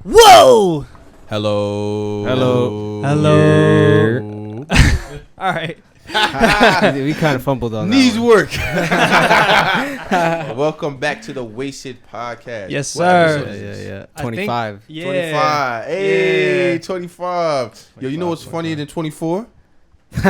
Whoa! Hello. All right. We kind of fumbled on that. Needs work. Welcome back to the Wasted Podcast. Yes, sir. Yeah. I 25. think- 25. Hey, Yeah. 25. Yo, you know what's funnier than 24? Oh,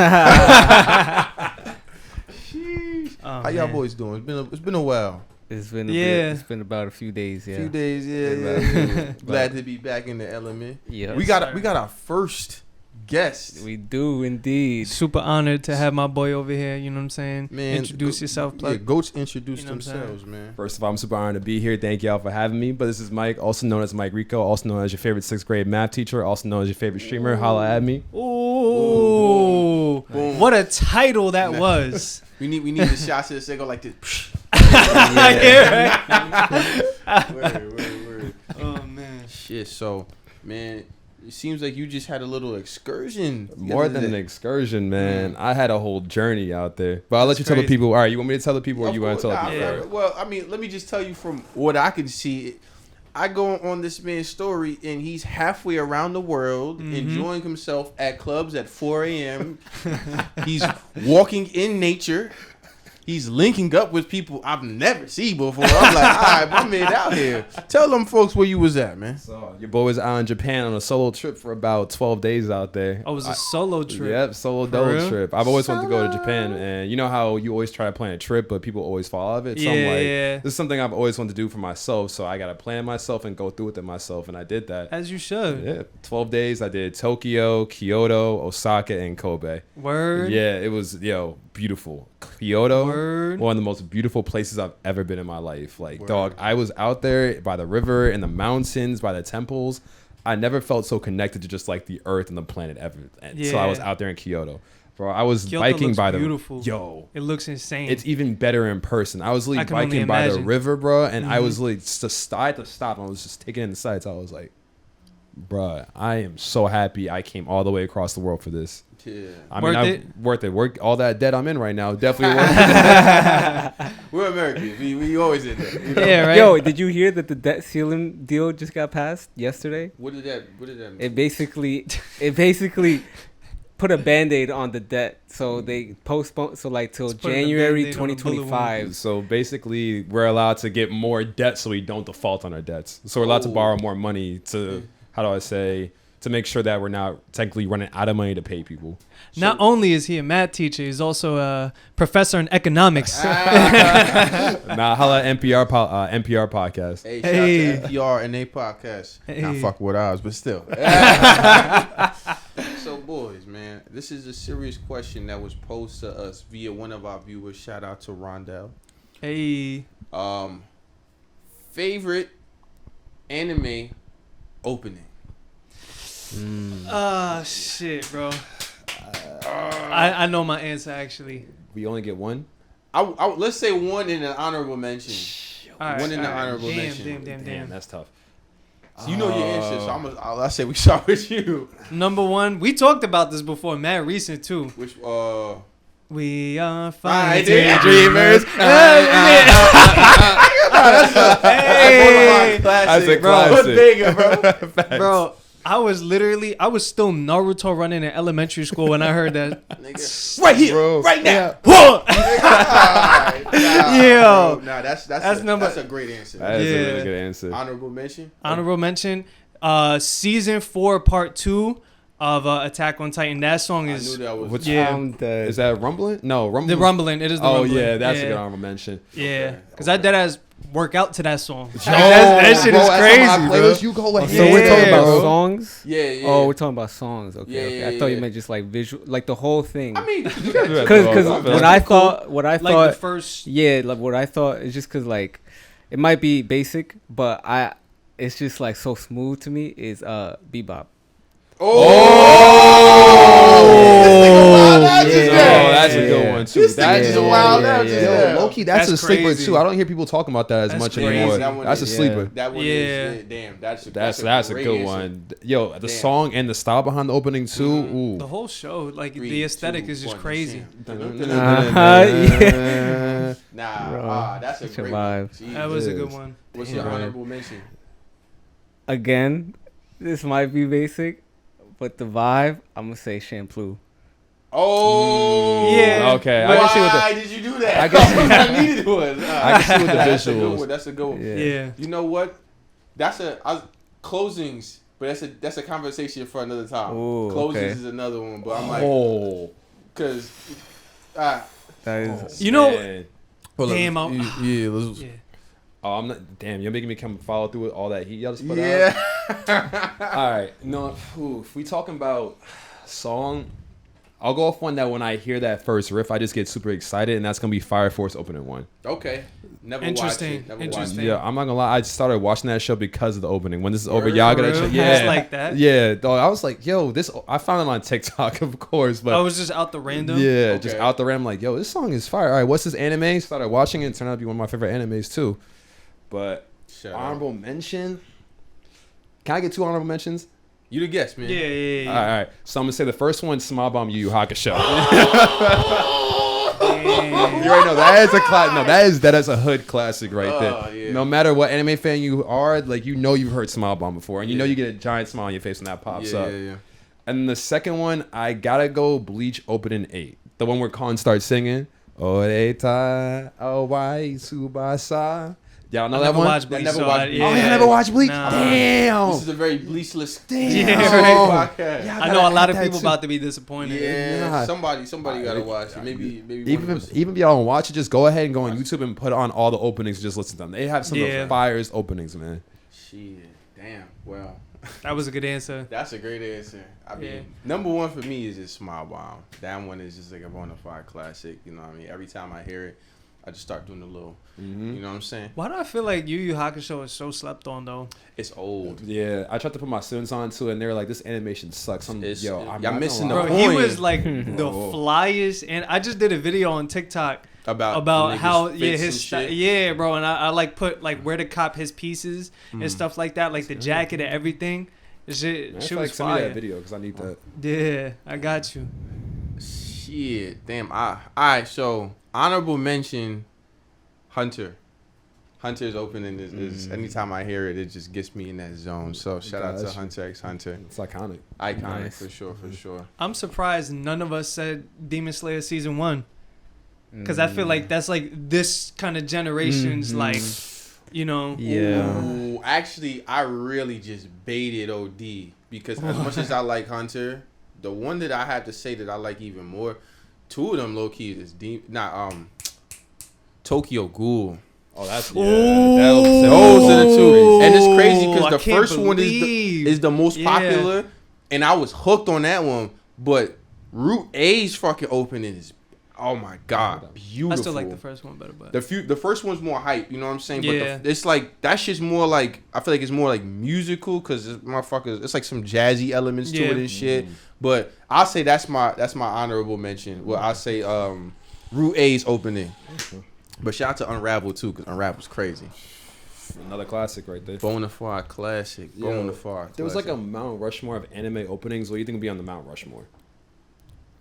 How y'all man. boys doing? It's been a while. It's been a Yeah. bit. It's been about a few days. Yeah. Few days, yeah. Yeah. Glad to be back in the element. Yeah. We got our first guest. We do indeed. Super honored to have my boy over here. You know what I'm saying? Man, Introduce yourself, Yeah, plug. goats introduce You know what I'm themselves, man. First of all, I'm super honored to be here. Thank y'all for having me. But this is Mike, also known as Mike Rico, also known as your favorite 6th grade math teacher, also known as your favorite streamer. Holla at me. Ooh. Boom. What a title that was. We need the shots to the go like this. Yeah, right? Word. Oh, man. Shit, so, man, it seems like you just had a little excursion. More than an excursion, man. I had a whole journey out there. But I'll let you tell the crazy. people. All right, you want me to tell the people or Of you want to course, tell the people? Yeah. first? Well, I mean, let me just tell you from what I can see. I go on this man's story, and he's halfway around the world, enjoying himself at clubs at 4 a.m. He's walking in nature. He's linking up with people I've never seen before. I'm like, all right, my man out here. Tell them folks where you was at, man. So, your boy was out in Japan on a solo trip for about 12 days out there. Oh, it was a solo trip. Yep, solo For dolo real? trip. I've always wanted to go to Japan, and you know how you always try to plan a trip, but people always fall out of it. So I'm like, Yeah. this is something I've always wanted to do for myself, so I got to plan myself and go through with it myself, and I did that. As you should. Yeah, 12 days. I did Tokyo, Kyoto, Osaka, and Kobe. Word. Yeah, it was, beautiful. Kyoto, Word. one of the most beautiful places I've ever been in my life. Like, dog, I was out there by the river, in the mountains, by the temples. I never felt so connected to just like the earth and the planet ever. And so I was Yeah. out there in Kyoto. Bro, I was Kyoto biking looks by beautiful. It It looks insane. it's even better in person. I was I like can only biking by the imagine. river, bro, and I was like I had to stop. I was just taking in the sights. I was like, bruh, I am so happy I came all the way across the world for this. Yeah. I Worth mean, it? worth it. Work all that debt I'm in right now. Definitely worth it. We're Americans. We always in there. You know? yeah, right? Yo, did you hear that the debt ceiling deal just got passed yesterday? What did that mean? It basically put a Band-Aid on the debt, so they postponed till till It's putting a January Band-Aid on a bullet wound. 2025. So basically, we're allowed to get more debt so we don't default on our debts. So we're allowed to Oh. borrow more money to, to make sure that we're not technically running out of money to pay people. Not only is he a math teacher, he's also a professor in economics. Nah, holla at NPR podcast. Hey, Hey. shout out to NPR and they podcast. Hey. Not fuck with ours, but still. So, boys, man, this is a serious question that was posed to us via one of our viewers. Shout out to Rondell. Hey. Favorite anime opening? Shit, bro. I know my answer, actually. We only get one. Let's say one in an honorable mention. All right, One in the all right. honorable mention. Damn. That's tough. So you know your answer, so I'll say we start with you. Number one, we talked about this before, mad recent, too. Which, We are Fine fine daydreamers. Hey. That's a bro. classic. Bro, I was still Naruto running in elementary school when I heard that. Nigga. Right here, Bro. right now. Yo. Nah, that's a great answer. That is a Yeah. really good answer. Honorable mention. Honorable mention, season 4, part 2 of Attack on Titan. That song I is knew that was. Which Yeah. Is that Rumbling? No, Rumbling. the Rumbling. It is the Oh Rumbling. yeah, that's a good honorable mention. Yeah, because I deadass work out to that song. Yo, that shit bro, is that's on my crazy, bro. playlist. You go ahead. So we're talking about bro. songs. Yeah. Oh, we're talking about songs. Okay, Yeah, okay. yeah, I thought yeah. you meant just like visual, like the whole thing. I mean, Because what I thought, Like the like first. what I thought is just because like it might be basic, but it's just like so smooth to me is Bebop. That's a good one too. This That's nigga's a a wild wild Yo, low-key, that's a That's sleeper crazy. too. I don't hear people talking about that as That's much crazy. anymore. That one That's a is- sleeper. That one Yeah. is. Damn, that's That's a great good answer. one. Yo, the Damn. song and the style behind the opening too. Ooh. The whole show, like Three, the aesthetic two, is just one, crazy. Yeah. Nah, Bro, that's a such a great vibe. one. That was a is. good one. What's Damn, your bro. honorable mention? Again, This might be basic, but the vibe, I'm gonna say shampoo. Oh, Yeah. Okay, I Why can see what did you do that? I can- I needed one. I can see what the That's a good visuals. one. That's a good one. Yeah. Yeah. You know what? Closings, but that's a conversation for another time. Ooh, Closings okay. is another one, but I'm like, Oh, because, That is. You know, man. damn, I'm, yeah, let's, yeah. Oh, I'm not. Damn, you're making me come follow through with all that heat y'all just put out. yeah. All right. No, if we talking about song, I'll go off one that when I hear that first riff, I just get super excited, and that's gonna be Fire Force opening one. Okay. Never Interesting. watched it. Never Interesting. watched it. Yeah, I'm not gonna lie. I started watching that show because of the opening. When this is over, Word? y'all For gotta real? check. Just Yeah, like that? Yeah, dog. I was like, yo, this. I found it on TikTok, of course, but I was just out the random. yeah, just Okay. out the ram. Like, yo, this song is fire. All right, what's this anime? Started watching it. And turned out to be one of my favorite animes too. But Shut up. honorable mention. Can I get 2 honorable mentions? You the guest, man. Yeah, yeah, yeah. All right. So I'm gonna say the first one, Small Bomb Yu Yu Hakusho. Damn. You already know that is a no, that is a hood classic right Oh, there. yeah. No matter what anime fan you are, like you know you've heard Smile Bomb before, and you know you get a giant smile on your face when that pops Yeah, up. yeah, yeah. And the second one, I gotta go Bleach opening 8, the one where Kon starts singing. Oreta Awai Subasa. Y'all know I that never one? watched Bleach, never so watched I- Bleach. Oh, you yeah. never watched Bleach? Nah. Damn. This is a very bleachless Damn. podcast. Yeah, I know a lot of that people too. about to be disappointed. Yeah, Nah. somebody gotta watch it. Maybe one of us. Even if y'all don't watch it, just go ahead and go on YouTube and put on all the openings and just listen to them. They have some of Yeah. the firest openings, man. Shit, damn. Well, That was a good answer. that's a great answer. I mean, Yeah. number one for me is just Smile Bomb. That one is just like a bona fide classic. You know what I mean? Every time I hear it, I just start doing a little. Mm-hmm. You know what I'm saying? Why do I feel like Yu Yu Hakusho is so slept on though? It's old. Yeah, I tried to put my students on to it, and they were like, "This animation sucks." I'm It's- yo, I'm y'all not missing gonna the Bro, lie. he point. was like the Whoa. flyest, and I just did a video on TikTok About niggas' how fits his and shit. yeah, bro, and I like put like where to cop his pieces Mm. and stuff like that, like the jacket and everything. Shit, Man, I shit feel was like send me that fire. video because I need that. Yeah, I got you. Shit, damn. All right, so honorable mention, Hunter. Hunter's opening is anytime I hear it, it just gets me in that zone. So shout out to Gotcha. Hunter x Hunter. It's iconic. Iconic Nice. for sure, for sure. I'm surprised none of us said Demon Slayer season 1 because I feel like that's like this kind of generation's like, you know. Yeah. Ooh, actually, I really just baited OD because as much as I like Hunter, the one that I had to say that I like even more, 2 of them low key is Tokyo Ghoul. Oh, that's Ooh. Those are the 2, and it's crazy I because the can't first one believe. is the most Yeah. popular, and I was hooked on that one. But Route A's fucking opening is, oh my god, beautiful. I still like the first one better, but The first one's more hype, you know what I'm saying? Yeah. But it's like that shit's more like, I feel like it's more like musical because motherfuckers, it's like some jazzy elements to Yeah. it and shit. But I'll say that's my honorable mention. Well, I'll say Route A's opening. But shout out to Unravel too, because Unravel's crazy. another classic right there. Bonafide classic. Yo, Bonafide. There was like a classic. Mount Rushmore of anime openings. What do you think would be on the Mount Rushmore?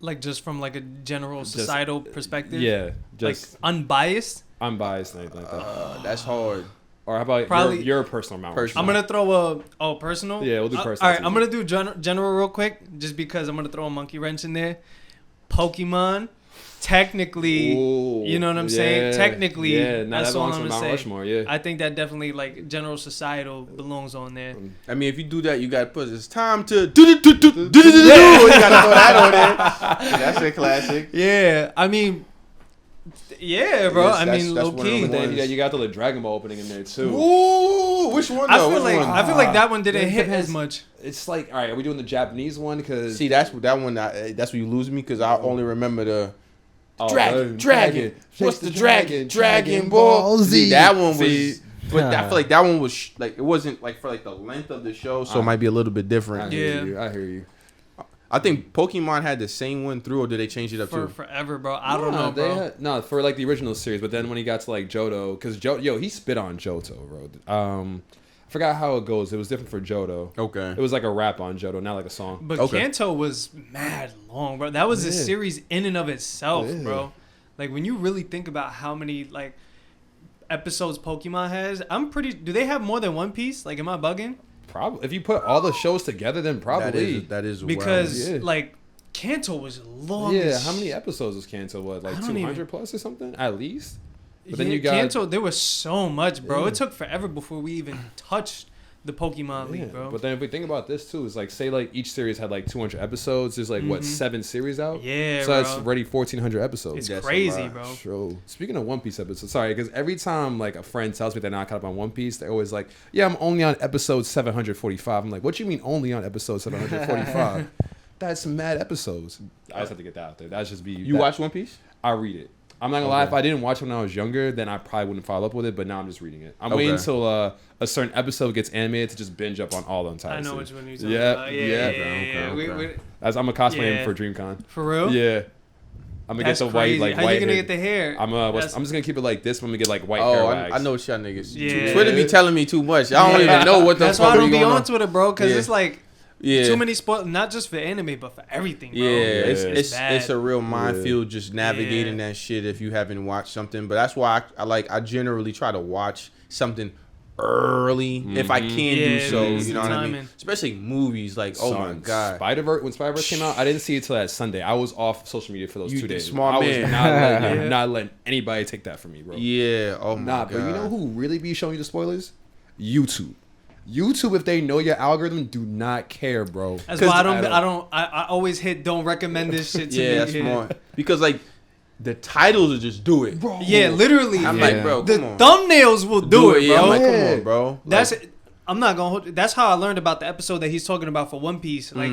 like just from like a general societal perspective, Yeah, just like unbiased. unbiased and anything like that. That's hard. Or how about probably- your personal Mount Personal. I'm Rushmore? gonna throw a personal. Yeah, we'll do personal All right, too. I'm gonna do general real quick, just because I'm gonna throw a monkey wrench in there. Pokemon, technically, Ooh, you know what I'm saying? Technically, yeah, now that's that all belongs I'm to gonna Mount say. Rushmore. Yeah, I think that definitely like general societal belongs on there. I mean, if you do that, you gotta put it's time to do. You gotta throw that on there. That's a classic. Yeah, I mean, yeah, bro. Yes, I that's- mean, that's low one of key. the but then ones. you got the Dragon Ball opening in there too. Ooh, which one I though? feel Which like one? that one didn't It hit depends. as much. It's like, all right, are we doing the Japanese one? Because See, that's that one. That's where you lose me because I only remember the oh, Dragon. What's the Dragon? Dragon Ball Z. See, that one was. See, But I feel like that one was like it wasn't like for like the length of the show, so it might be a little bit I different. Yeah. hear you. I hear you. I think Pokemon had the same one through, or did they change it up For too? forever, bro. I don't know, They bro. had, no, for like the original series, but then when he got to like Johto, because he spit on Johto, bro. I forgot how it goes. It was different for Johto. Okay. It was like a rap on Johto, not like a song. But Okay. Kanto was mad long, bro. That was a Yeah. series in and of itself, Yeah. bro. Like when you really think about how many like episodes Pokemon has, I'm pretty. Do they have more than One Piece? Like, am I bugging? Probably if you put all the shows together, then probably that is because yeah. like Kanto was long. Yeah, how many episodes was Kanto? What, like 200 plus or something at least? But then you got Kanto. There was so much, bro. It took forever before we even touched the Pokemon League, bro. But then if we think about this too, it's like say like each series had like 200 episodes. There's like what 7 series out. Yeah, so bro. that's already 1,400 episodes. It's crazy, bro. True. Speaking of One Piece episodes, sorry, because every time like a friend tells me they're not caught up on One Piece, they're always like, "Yeah, I'm only on episode 745." I'm like, "What you mean only on episode 745?" That's mad episodes. I just have to get that out there. That's just be. You watch One Piece? I read it. I'm not gonna lie. If I didn't watch it when I was younger, then I probably wouldn't follow up with it. But now I'm just reading it. I'm waiting until a certain episode gets animated to just binge up on all the entire. I know series. which one you're talking about. Okay. I'm a cosplayer for DreamCon. For real? Yeah. I'm gonna get the crazy. white, like How white you gonna hair. get the hair? I'm just gonna keep it like this. I'm gonna get like white hair wags. I know what y'all niggas. Yeah. Twitter be telling me too much. I don't even know what the That's fuck why I don't be be going on on. Twitter, bro. Because it's like too many spoilers, not just for anime, but for everything, bro. Yeah, it's bad. it's a real minefield just navigating that shit if you haven't watched something. But that's why I generally try to watch something early if I can do so. You know what I mean? Especially movies, like oh my god, When Spider-Verse came out, I didn't see it till that Sunday. I was off social media for those 2 days. Smart I man. was not letting anybody take that from me, bro. Yeah, oh my god. But you know who really be showing you the spoilers? YouTube, if they know your algorithm, do not care, bro. That's why I always hit don't recommend this shit to me. Yeah, that's smart. Because like the titles will just do it, bro. Yeah, literally. I'm like, bro, the come on. thumbnails will do it, bro. Yeah, I'm like, come on, bro. I'm not gonna hold. That's how I learned about the episode that he's talking about for One Piece. Like,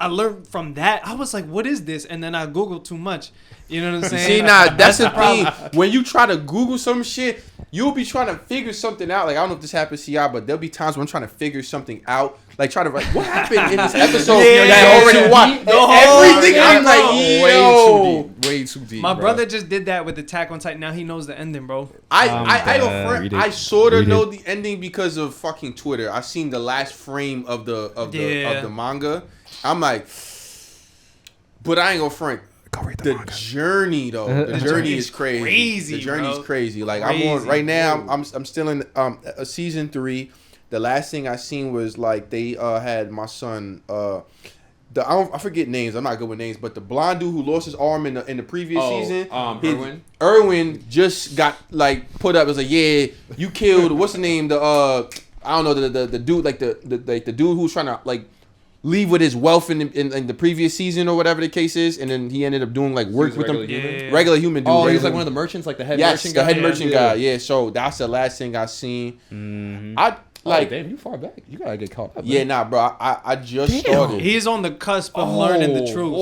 I learned from that. I was like, what is this? And then I Googled too much. You know what I'm saying? See, that's the thing. When you try to Google some shit, you'll be trying to figure something out. Like, I don't know if this happens to y'all, but there'll be times when I'm trying to figure something out. Like, try to what happened in this episode that I already watched. Everything, I'm like, way too deep. My brother just did that with Attack on Titan. Now he knows the ending, bro. I sort of know the ending because of fucking Twitter. I seen the last frame of the manga. I'm like, but I ain't gonna front. The journey though, the journey is crazy. The journey is crazy. Like I'm on right now. I'm still in a season 3. The last thing I seen was like they had my son. I forget names. I'm not good with names, but the blonde dude who lost his arm in the previous season, Erwin just got like put up. It was like, yeah, you killed. What's the name? I don't know the dude like the dude who was trying to like leave with his wealth in the previous season or whatever the case is, and then he ended up doing like work with them. Regular human dude. Oh, he was like one of the merchants, like the head merchant guy. Yes, the head merchant guy. Yeah, so that's the last thing I seen. Mm-hmm. Damn, you far back. You gotta get caught up. Yeah, nah, bro. I just started. He's on the cusp of learning the truth.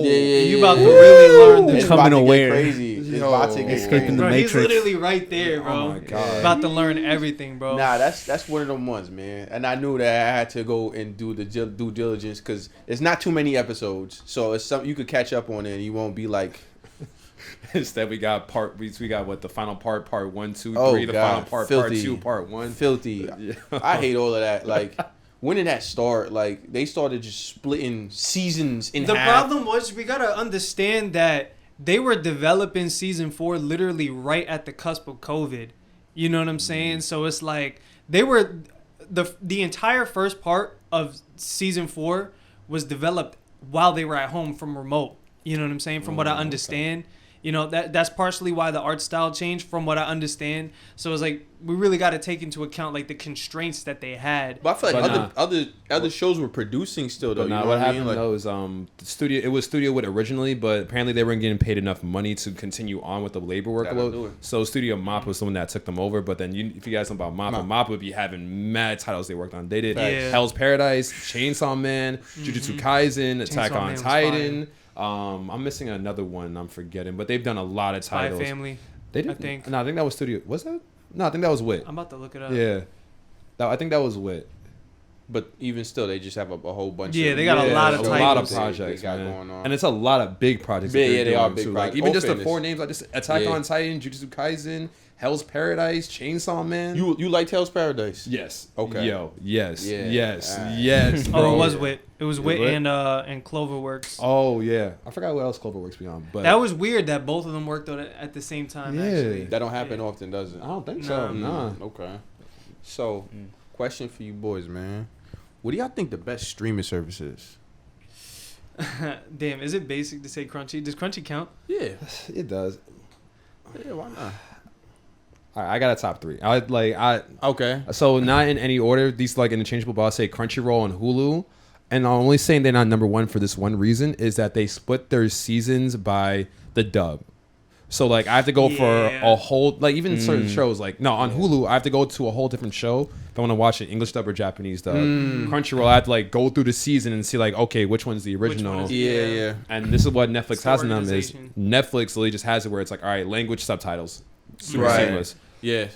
Yeah. You about to really learn the truth. Becoming aware. Crazy. It's about to get escaping the bro, matrix. he's literally right there, bro. Oh my god. About to learn everything, bro. Nah, that's one of them ones, man. And I knew that I had to go and do the due diligence because it's not too many episodes, so it's something you could catch up on it and you won't be like. Instead, we got what the final part 1, 2, 3, the God, final part filthy. Part 2, part 1. Filthy. Yeah. I hate all of that. Like, when did that start? Like, they started just splitting seasons in half. The problem was we gotta understand that they were developing season 4 literally right at the cusp of COVID. You know what I'm saying? So it's like they were the entire first part of season 4 was developed while they were at home from remote. You know what I'm saying? From what I understand. Okay. You know, that's partially why the art style changed from what I understand. So it's like we really got to take into account like the constraints that they had. But I feel like other shows were producing still though. You know what happened though is the studio. It was Studio Wit originally, but apparently they weren't getting paid enough money to continue on with the labor workload. So Studio Mappa was the one that took them over. But then if you guys know about Mappa would be having mad titles they worked on. They did Hell's Paradise, Chainsaw Man, Jujutsu Kaisen, Attack on Titan. I'm missing another one I'm forgetting, but they've done a lot of titles. Spy Family. They did. I think that was Studio. Was that? No, I think that was Wit. I'm about to look it up. Yeah, I think that was Wit. But even still, they just have a whole bunch. Yeah, they got a lot of titles. A lot of projects, man. Going on. And it's a lot of big projects. Yeah, they are big projects. Like even just the 4 names, like just Attack on Titan, Jujutsu Kaisen, Hell's Paradise, Chainsaw Man. You liked Hell's Paradise? Yes. Okay. Yo. Yes. Yeah. Yes. Bro. Oh, it was Wit. It was Wit and Cloverworks. Oh yeah, I forgot what else Cloverworks be on. But that was weird that both of them worked on it at the same time. Yeah. Actually, that don't happen often, does it? I don't think so. Nah. Okay. So, question for you boys, man. What do y'all think the best streaming service is? Damn, is it basic to say Crunchy? Does Crunchy count? Yeah. It does. Yeah, why not? All right, I got a top 3. Okay. So not in any order. These like interchangeable, but I'll say Crunchyroll and Hulu. And I'm only saying they're not number 1 for this one reason is that they split their seasons by the dub. So like I have to go for a whole like even certain shows like on Hulu I have to go to a whole different show if I want to watch it English dub or Japanese dub. Crunchyroll I have to like go through the season and see like okay which one's the original. Yeah. And this is what Netflix has on them is Netflix literally just has it where it's like all right language subtitles super seamless. Yeah.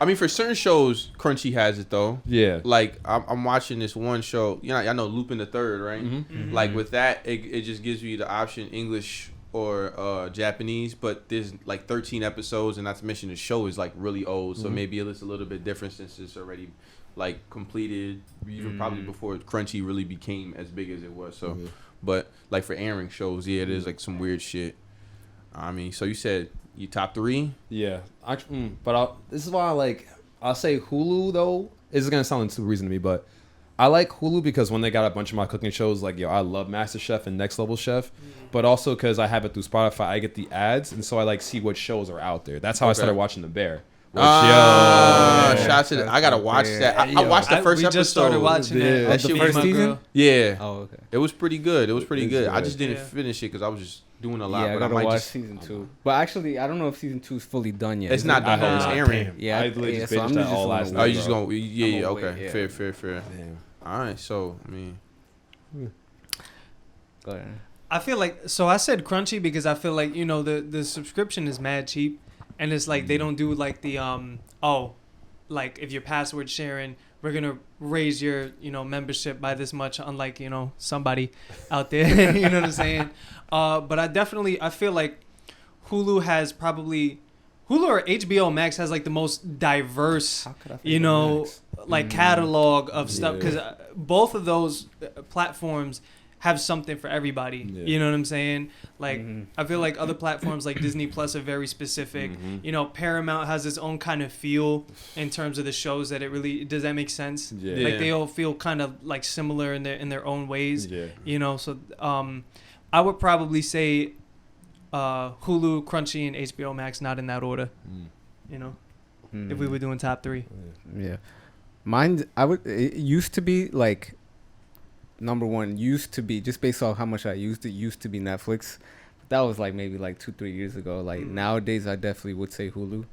I mean, for certain shows, Crunchy has it though. Yeah. Like I'm watching this one show. Y'all know Lupin the Third, right? Mm-hmm. Like with that, it just gives you the option English or Japanese. But there's like 13 episodes, and not to mention the show is like really old, so maybe it's a little bit different since it's already like completed, even probably before Crunchy really became as big as it was. So, but like for airing shows, yeah, there's like some weird shit. I mean, so you said. You top 3? Yeah, this is why I'll say Hulu though. This is gonna sound like super reason to me, but I like Hulu because when they got a bunch of my cooking shows, like I love MasterChef and Next Level Chef, but also because I have it through Spotify, I get the ads, and so I like see what shows are out there. That's how I started watching The Bear. Shots! I gotta watch that. I watched the first episode. We just started watching that. That shit first season. Yeah. Oh, okay. It was pretty good. Good. I just didn't finish it because I was just doing a lot. Yeah, but I gotta might watch just season 2. But actually, I don't know if season 2 is fully done yet. It's not done. It's airing. Yeah, I literally just so binged I'm that just all last gonna night. Oh, you just gonna? Yeah. I'm gonna Okay. wait, Fair. Damn. All right. So I mean, go ahead. I feel like I said Crunchy because I feel like the subscription is mad cheap, and it's like they don't do like the like if your password sharing, we're gonna raise your membership by this much, unlike somebody out there. You know what I'm saying? But I feel like Hulu has probably Hulu or HBO Max has like the most diverse like catalog of stuff because both of those platforms have something for everybody. You know what I'm saying? Like I feel like other platforms like Disney Plus are very specific. Paramount has its own kind of feel in terms of the shows that it really does. That make sense? Like they all feel kind of like similar in their own ways. So I would probably say Hulu, Crunchy, and HBO Max, not in that order. If we were doing top 3. Yeah, mine. It used to be like. Number 1 used to be just based off how much I used it. Used to be Netflix. That was like maybe like 2-3 years ago. Like nowadays, I definitely would say Hulu,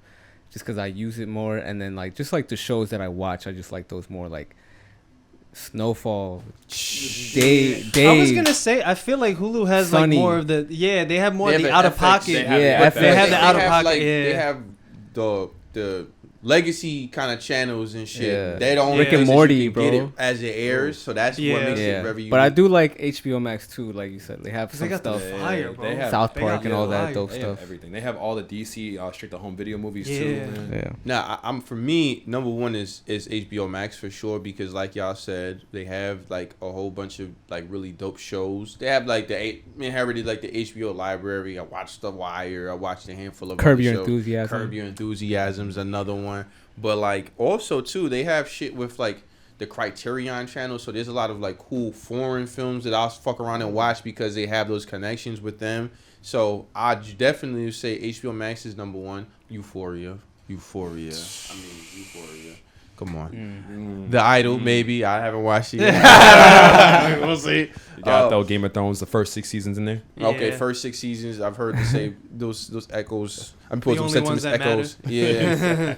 just because I use it more. And then like just like the shows that I watch, I just like those more like Snowfall. Day. I was gonna say I feel like Hulu has Sunny. like more of the they have more of the out of pocket. They have the out of pocket. They have the legacy kind of channels and shit. Yeah. They don't Rick and Morty, bro. Get it as it airs, so that's what makes it very unique. But I do like HBO Max too, like you said. They have some they got stuff. The fire, bro. They have South Park and all that dope they stuff. have everything. They have all the DC straight to home video movies too. Man. Yeah. Now, I'm for me, number 1 is HBO Max for sure because, like y'all said, they have like a whole bunch of like really dope shows. They have like inherited like the HBO library. I watched The Wire. I watched a handful of Curb Your Enthusiasm. Curb Your Enthusiasm's another one. But like also too, they have shit with like the Criterion channel. So there's a lot of like cool foreign films that I'll fuck around and watch because they have those connections with them. So I definitely say HBO Max is number 1. Euphoria. I mean Euphoria. Come on. The Idol, maybe. I haven't watched it yet. We'll see. You got throw Game of Thrones, the first 6 seasons in there. Okay, first 6 seasons. I've heard to say those echoes. I'm The supposed to only ones that echoes. Yeah.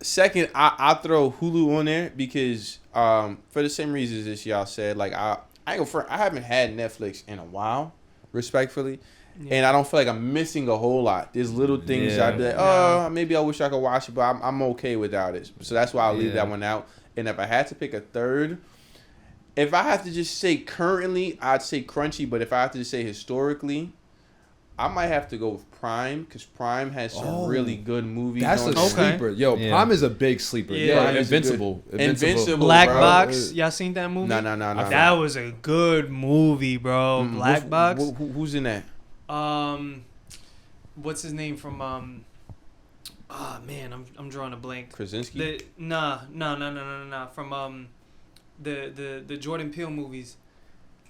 Second, I throw Hulu on there because for the same reasons as y'all said. Like I haven't had Netflix in a while, respectfully. And I don't feel like I'm missing a whole lot. There's little things I'd be like, maybe I wish I could watch it, but I'm okay without it. So that's why I'll leave that one out. And if I had to pick a third, if I have to just say currently, I'd say Crunchy. But if I have to just say historically, I might have to go with Prime because Prime has some really good movies. That's a sleeper. Yo, Prime is a big sleeper. Yeah. Invincible. Black bro. Box. Y'all seen that movie? No. That was a good movie, bro. Black Box. Who's in that? What's his name from Oh man, I'm drawing a blank. Krasinski. Nah. From the Jordan Peele movies.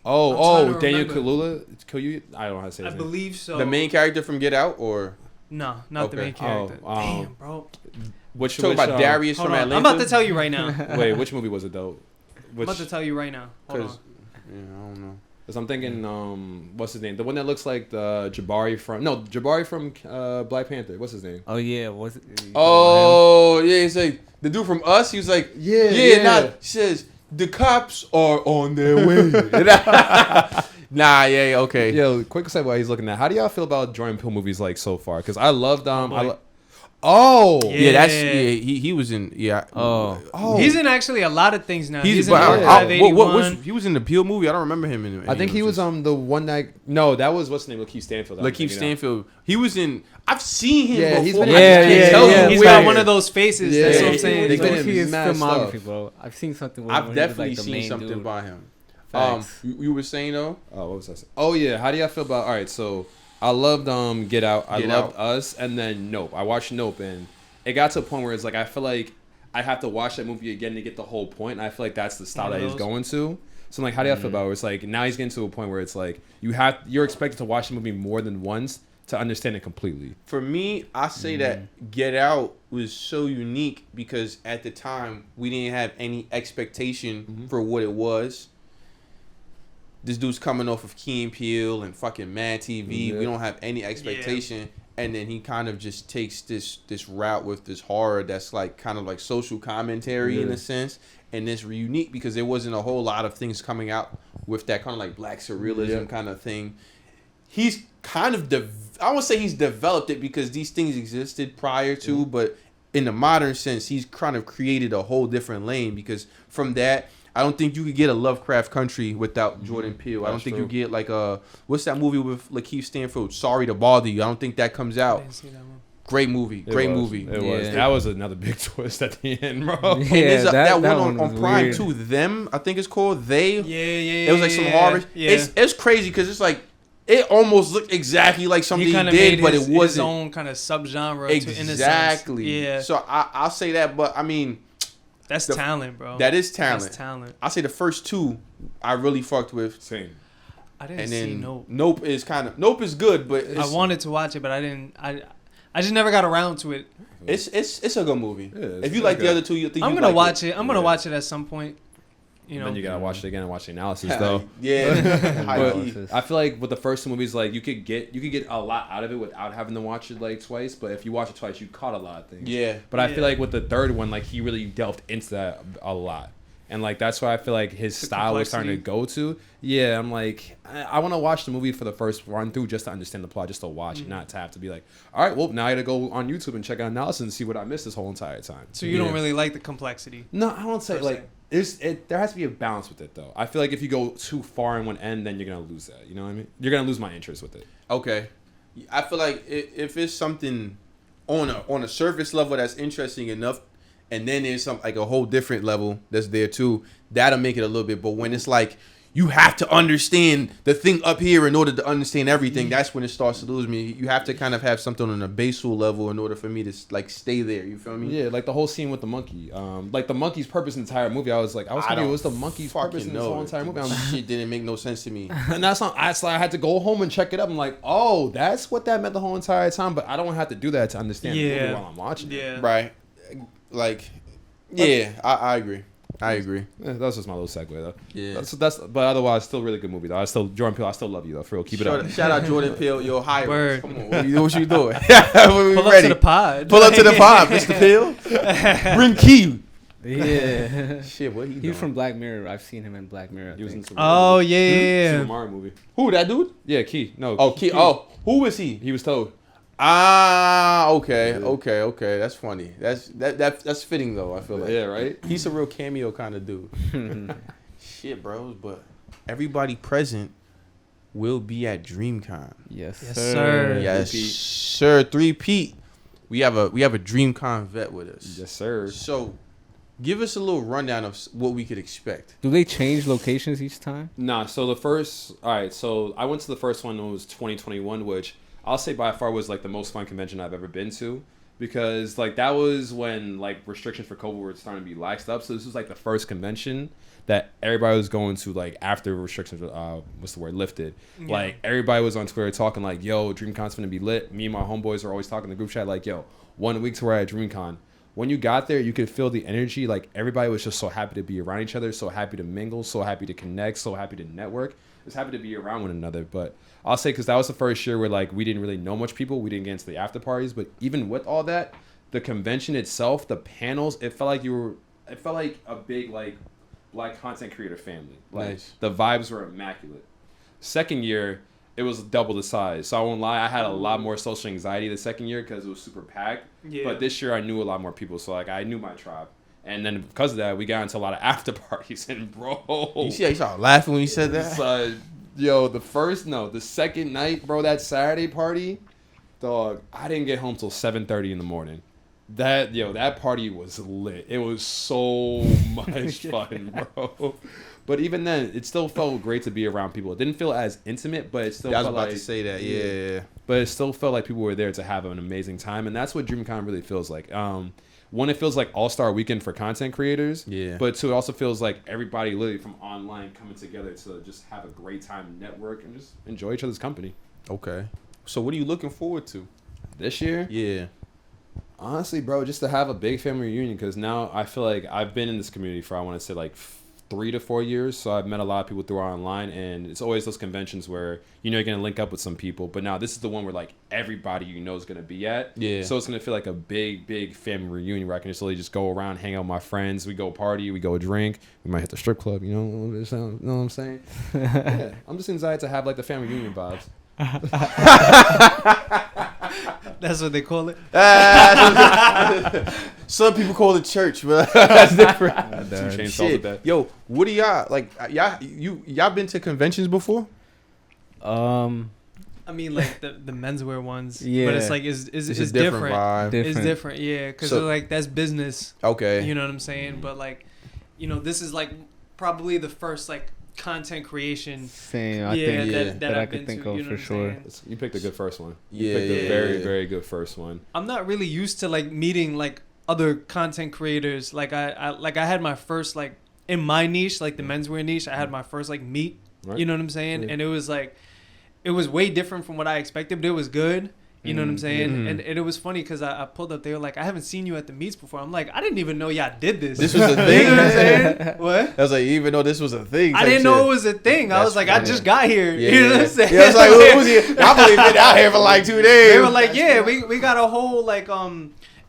Oh, Daniel Kaluuya. I don't know how to say his I name. believe so. The main character from Get Out, or no, not the main character. Damn, bro. Which talking about Darius Hold from on. Atlanta? I'm about to tell you right now. Wait, which movie was it though? I'm about to tell you right now. Hold on. Yeah, I don't know. Because I'm thinking, what's his name? The one that looks like the Jabari from Black Panther. What's his name? Oh yeah, was it? Oh yeah, he's like the dude from Us. He was like, he says the cops are on their way. Nah, yeah, okay. Yo, quick segue while he's looking at. How do y'all feel about Jordan Peele movies like so far? Because I loved He was in He's in actually a lot of things now. He's in he was in the Peele movie. I don't remember him in. I think he was the one that that was what's the name? Lakeith Stanfield. Lakeith Stanfield. He was in. I've seen him. Yeah, before. He's got one of those faces. That's what I'm saying. He's been in his filmography, bro. I've seen something. I've definitely seen something by him. You were saying though? Oh, what was I saying? Oh yeah, how do y'all feel about? All right, so I loved Get Out. I loved Us, and then Nope. I watched Nope, and it got to a point where it's like I feel like I have to watch that movie again to get the whole point. And I feel like that's the style that he's going to. So I'm like, how do y'all feel about it? It's like now he's getting to a point where it's like you're expected to watch the movie more than once to understand it completely. For me, I say that Get Out was so unique because at the time we didn't have any expectation for what it was. This dude's coming off of Key and Peele and fucking Mad TV. Yeah. We don't have any expectation. Yeah. And then he kind of just takes this route with this horror that's like kind of like social commentary in a sense. And it's unique because there wasn't a whole lot of things coming out with that kind of like black surrealism kind of thing. He's kind of, I won't say he's developed it because these things existed prior to, but in the modern sense, he's kind of created a whole different lane because from that, I don't think you could get a Lovecraft Country without Jordan Peele. I don't think you get like what's that movie with Lakeith Stanfield? Sorry to Bother You. I don't think that comes out. I didn't see that one. Great movie. It was. That was another big twist at the end, bro. Yeah, and that one on Prime weird. Too. Them, I think it's called. They. Yeah. It was like some horror. Yeah. It's crazy because it's like it almost looked exactly like something he did, but it wasn't. His own kind of subgenre. Exactly. Yeah. So I'll say that, but I mean. That's talent, bro. That is talent. That's talent. I say the first two I really fucked with. Same. I didn't see Nope. Nope is good, but I wanted to watch it, but I didn't. I just never got around to it. It's a good movie. Yeah, if you like the other two, you think I'm gonna watch it. I'm gonna watch it at some point. You know, then you gotta watch it again and watch the analysis though. Yeah, I feel like with the first two movies, like you could get a lot out of it without having to watch it like twice. But if you watch it twice, you caught a lot of things. Yeah. But I feel like with the third one, like he really delved into that a lot, and like that's why I feel like his style was starting to go to. Yeah, I'm like I want to watch the movie for the first run through just to understand the plot, just to watch it, not to have to be like, all right, well now I gotta go on YouTube and check out analysis and see what I missed this whole entire time. So you don't really like the complexity? No, I don't say like. There has to be a balance with it, though. I feel like if you go too far in one end, then you're going to lose that. You know what I mean? You're going to lose my interest with it. Okay. I feel like if it's something on a surface level that's interesting enough, and then there's some like a whole different level that's there too, that'll make it a little bit. But when it's like, you have to understand the thing up here in order to understand everything, that's when it starts to lose me. You have to kind of have something on a basal level in order for me to like stay there. You feel me? Yeah, like the whole scene with the monkey. Like the monkey's purpose in the entire movie. I was thinking it was the monkey's purpose in the whole entire movie. Shit didn't make no sense to me. And that's not. I had to go home and check it up. I'm like, oh, that's what that meant the whole entire time. But I don't have to do that to understand the movie while I'm watching it. Right. Like, yeah, I agree. I agree. Yeah, that's just my little segue though. Yeah. That's but otherwise still really good movie though. Jordan Peele, I still love you though. For real, keep it up. Shout out Jordan Peele, your high. Word. Come on, what you doing? Pull up to the pod. Pull up to the pod, Mr. Peele. Bring Key. Yeah. Shit, what he doing? He was from Black Mirror. I've seen him in Black Mirror. He was in Super yeah. Mario movie. Who, that dude? Yeah, Key. No. Oh, Key. Oh, who was he? He was Toad. Okay. That's funny. That's fitting though. I feel like. Yeah, right. He's a real cameo kind of dude. Shit, bros. But everybody present will be at DreamCon. Yes, sir. Yes, sir. 3Pete. We have a DreamCon vet with us. Yes, sir. So, give us a little rundown of what we could expect. Do they change locations each time? Nah. So So I went to the first one. It was 2021, which I'll say by far was like the most fun convention I've ever been to. because like that was when like restrictions for COVID were starting to be laxed up. So this was like the first convention that everybody was going to like after restrictions lifted. Yeah. Like everybody was on Twitter talking like, yo, DreamCon's gonna be lit. Me and my homeboys are always talking in the group chat like, yo, 1 week to we're at DreamCon. When you got there, you could feel the energy. Like everybody was just so happy to be around each other, so happy to mingle, so happy to connect, so happy to network. Just happy to be around one another. But I'll say, because that was the first year where like we didn't really know much people, we didn't get into the after parties. But even with all that, the convention itself, the panels, it felt like a big like Black content creator family. Like nice. The vibes were immaculate. Second year, it was double the size. So I won't lie, I had a lot more social anxiety the second year because it was super packed. Yeah. But this year I knew a lot more people, so like I knew my tribe. And then because of that, we got into a lot of after parties. And bro, you started laughing when you said that. The second night, bro, that Saturday party, dog, I didn't get home till 7:30 in the morning. That party was lit. It was so much fun, bro. But even then, it still felt great to be around people. It didn't feel as intimate, but it still felt like... I was about to say that, yeah. But it still felt like people were there to have an amazing time, and that's what DreamCon really feels like. One, it feels like all-star weekend for content creators. Yeah. But two, it also feels like everybody literally from online coming together to just have a great time, network, and just enjoy each other's company. Okay. So what are you looking forward to? This year? Yeah. Honestly, bro, just to have a big family reunion, because now I feel like I've been in this community for, I want to say, like 3 to 4 years. So I've met a lot of people through online, and it's always those conventions where, you know, you're going to link up with some people. But now this is the one where, like, everybody you know is going to be at. Yeah. So it's going to feel like a big, big family reunion where I can just really just go around, hang out with my friends. We go party, we go drink. We might hit the strip club, you know what I'm saying? Yeah. I'm just excited to have, like, the family reunion vibes. That's what they call it. Some people call it church, but that's different. That. Yo, what do y'all like? Y'all been to conventions before? I mean, like the menswear ones. Yeah, but it's like it's different. Vibe. It's different, yeah, because like that's business. Okay, you know what I'm saying? But like, you know, this is like probably the first like content creation thing that I could think of, you know, for sure. You picked a good first one. You picked a very, very good first one. I'm not really used to like meeting like other content creators. Like I had my first like in my niche, like the menswear niche, I had my first like meet. Right. You know what I'm saying? Yeah. And it was like it was way different from what I expected, but it was good. You know what I'm saying? Mm-hmm. And it was funny because I pulled up. They were like, I haven't seen you at the meets before. I'm like, I didn't even know y'all did this. This was a thing. You know what I'm saying? What? I was like, even though this was a thing. I didn't know it was a thing. I was like, funny. I just got here. Yeah, you know what I'm saying? Yeah, I was like, what was he? I've only been out here for like 2 days. They were like, yeah, we got a whole like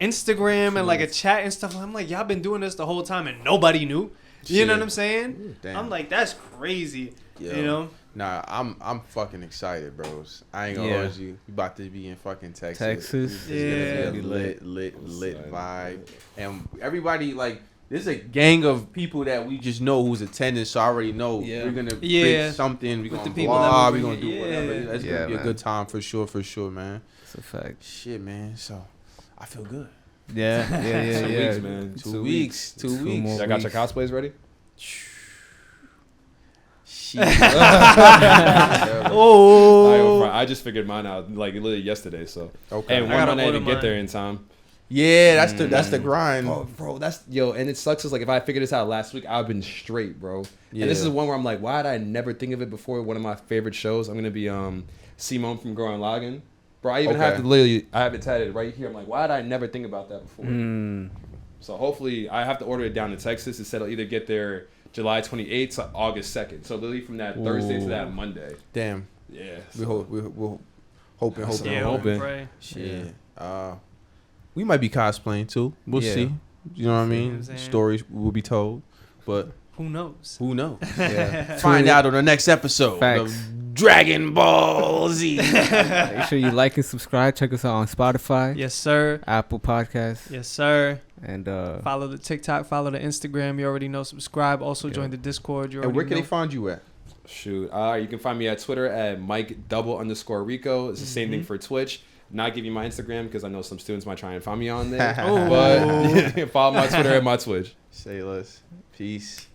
Instagram and like a chat and stuff. I'm like, y'all been doing this the whole time and nobody knew. You know what I'm saying? Damn. I'm like, that's crazy. Yo. You know? Nah, I'm fucking excited, bros. I ain't gonna hold you. You about to be in fucking Texas. It's gonna be a lit vibe. And everybody, like, there's a gang of people that we just know who's attending, so I already know we're gonna create something. We're gonna vlog, we're gonna do whatever. It's gonna be a good time for sure, man. It's a fact. Shit, man. So I feel good. Yeah. 2 weeks, man. 2 weeks. 2 weeks. Y'all got your cosplays ready? I just figured mine out like literally yesterday. So okay, and one I didn't get there in time. Yeah, that's the grind, bro. That's and it sucks. Is like if I figured this out last week, I've been straight, bro. Yeah. And this is one where I'm like, why did I never think of it before? One of my favorite shows. I'm gonna be Simone from Growing Lagen. Bro, I even have to literally, I have it tatted right here. I'm like, why did I never think about that before? So hopefully, I have to order it down to Texas. It said it'll either get there July 28th to August 2nd. So literally from that Thursday to that Monday. Damn. Yeah. We're hoping. Hoping. Shit. We might be cosplaying too. We'll see. You know what I mean? Stories will be told, but who knows? Yeah. Find out on the next episode of Dragon Ball Z. Make sure you like and subscribe. Check us out on Spotify. Yes, sir. Apple Podcasts. Yes, sir. And follow the TikTok, follow the Instagram. You already know. Subscribe. Also join the Discord. And where can they find you at? Shoot. You can find me at Twitter at Mike_Rico. It's the same thing for Twitch. Not give you my Instagram because I know some students might try and find me on there. But follow my Twitter and my Twitch. Say less. Peace.